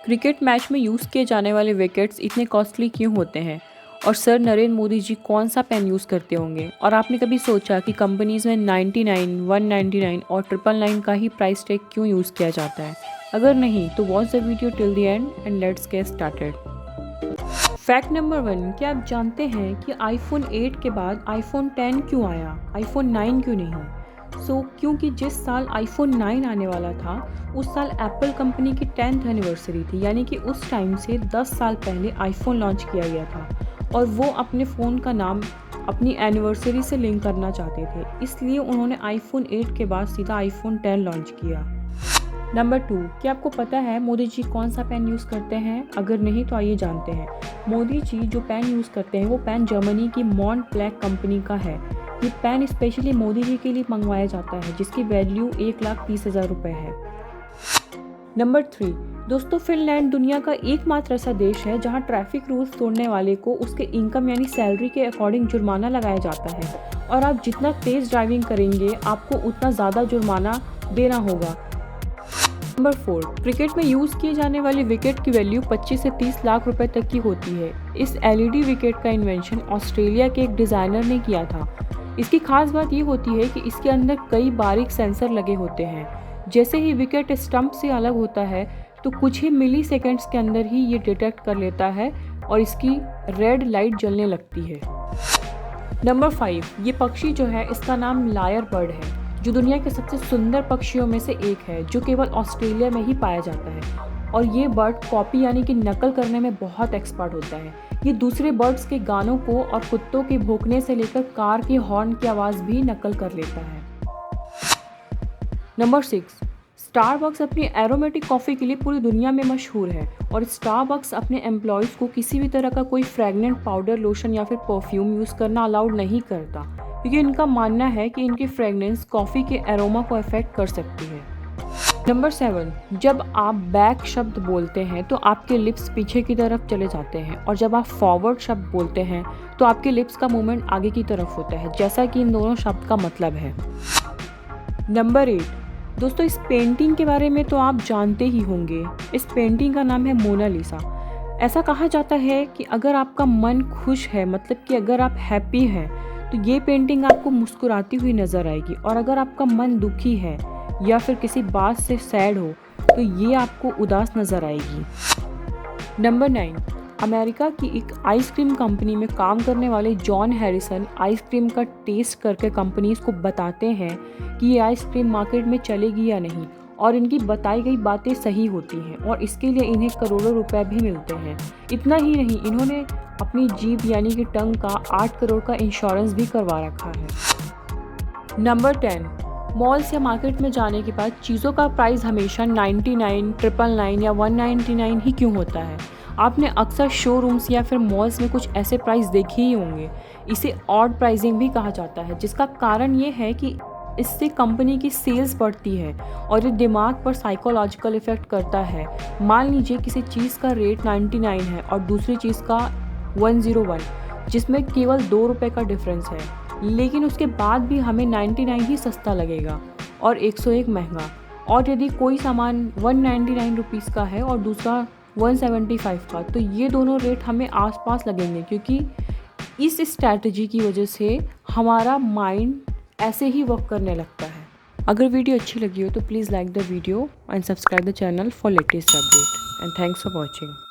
Cricket match में use किए जाने वाले विकेट्स इतने कॉस्टली क्यों होते हैं? और सर नरेंद्र मोदी जी कौन सा पेन यूज़ करते होंगे? और आपने कभी सोचा कि कंपनीज़ में 99, 199 और 999 का ही प्राइस टैग क्यों यूज़ किया जाता है? अगर नहीं तो watch the video till the end and let's get started. Fact number 1, क्या आप जानते हैं कि आईफोन 8 के बाद आईफोन 10 क्यों आया, आईफोन 9 क्यों नहीं? क्योंकि जिस साल आईफोन 9 आने वाला था उस साल एप्पल कंपनी की 10th एनिवर्सरी थी, यानी कि उस टाइम से 10 साल पहले आईफोन लॉन्च किया गया था और वो अपने फ़ोन का नाम अपनी एनिवर्सरी से लिंक करना चाहते थे, इसलिए उन्होंने आईफोन 8 के बाद सीधा आईफोन 10 लॉन्च किया। नंबर 2, क्या आपको पता है मोदी जी कौन सा पेन यूज़ करते हैं? अगर नहीं तो आइए जानते हैं। मोदी जी जो पेन यूज़ करते हैं वो पेन जर्मनी की मॉन्टब्लैंक कंपनी का है। ये पेन स्पेशली मोदी जी के लिए मंगवाया जाता है जिसकी वैल्यू 1,30,000 रुपये है। नंबर 3, दोस्तों फिनलैंड दुनिया का एकमात्र ऐसा देश है जहां ट्रैफिक रूल्स तोड़ने वाले को उसके इनकम यानी सैलरी के अकॉर्डिंग जुर्माना लगाया जाता है और आप जितना तेज़ ड्राइविंग करेंगे आपको उतना ज़्यादा जुर्माना देना होगा। नंबर 4, क्रिकेट में यूज़ किए जाने वाले विकेट की वैल्यू 25 से 30 लाख रुपए तक की होती है। इस एलईडी विकेट का इन्वेंशन ऑस्ट्रेलिया के एक डिज़ाइनर ने किया था। इसकी खास बात ये होती है कि इसके अंदर कई बारीक सेंसर लगे होते हैं। जैसे ही विकेट स्टंप से अलग होता है तो कुछ ही मिली सेकेंड्स के अंदर ही ये डिटेक्ट कर लेता है और इसकी रेड लाइट जलने लगती है। नंबर 5, ये पक्षी जो है इसका नाम लायर बर्ड है जो दुनिया के सबसे सुंदर पक्षियों में से एक है जो केवल ऑस्ट्रेलिया में ही पाया जाता है और ये बर्ड कॉपी यानी कि नकल करने में बहुत एक्सपर्ट होता है। ये दूसरे बर्ड्स के गानों को और कुत्तों के भौंकने से लेकर कार के हॉर्न की आवाज़ भी नकल कर लेता है। नंबर 6, स्टारबक्स अपनी एरोमेटिक कॉफ़ी के लिए पूरी दुनिया में मशहूर है और स्टारबक्स अपने एम्प्लॉयज़ को किसी भी तरह का कोई फ्रेगनेंट पाउडर, लोशन या फिर परफ्यूम यूज़ करना अलाउड नहीं करता क्योंकि इनका मानना है कि इनकी फ्रेगनेंस कॉफ़ी के एरोमा को अफेक्ट कर सकती है। नंबर 7, जब आप बैक शब्द बोलते हैं तो आपके लिप्स पीछे की तरफ चले जाते हैं और जब आप फॉरवर्ड शब्द बोलते हैं तो आपके लिप्स का मूवमेंट आगे की तरफ होता है, जैसा कि इन दोनों शब्द का मतलब है। नंबर 8, दोस्तों इस पेंटिंग के बारे में तो आप जानते ही होंगे। इस पेंटिंग का नाम है मोनालिसा। ऐसा कहा जाता है कि अगर आपका मन खुश है, मतलब कि अगर आप हैप्पी हैं, तो ये पेंटिंग आपको मुस्कुराती हुई नज़र आएगी और अगर आपका मन दुखी है या फिर किसी बात से सैड हो तो ये आपको उदास नज़र आएगी। नंबर 9, अमेरिका की एक आइसक्रीम कंपनी में काम करने वाले जॉन हैरिसन आइसक्रीम का टेस्ट करके कंपनीज को बताते हैं कि ये आइसक्रीम मार्केट में चलेगी या नहीं और इनकी बताई गई बातें सही होती हैं और इसके लिए इन्हें करोड़ों रुपए भी मिलते हैं। इतना ही नहीं, इन्होंने अपनी जीभ यानी कि टंग का 8 करोड़ का इंश्योरेंस भी करवा रखा है। नंबर 10, मॉल्स या मार्केट में जाने के बाद चीज़ों का प्राइस हमेशा 99, 999 या 199 ही क्यों होता है? आपने अक्सर शोरूम्स या फिर मॉल्स में कुछ ऐसे प्राइस देखे ही होंगे। इसे ऑड प्राइसिंग भी कहा जाता है जिसका कारण ये है कि इससे कंपनी की सेल्स बढ़ती है और ये दिमाग पर साइकोलॉजिकल इफेक्ट करता है। मान लीजिए किसी चीज़ का रेट 99 है और दूसरी चीज़ का 101, जिसमें केवल 2 रुपये का डिफरेंस है, लेकिन उसके बाद भी हमें 99 ही सस्ता लगेगा और 101 महंगा। और यदि कोई सामान 199 रुपीज़ का है और दूसरा 175 का, तो ये दोनों रेट हमें आसपास लगेंगे क्योंकि इस स्ट्रैटेजी की वजह से हमारा माइंड ऐसे ही वर्क करने लगता है। अगर वीडियो अच्छी लगी हो तो please like the video and subscribe the channel for latest update and thanks for watching.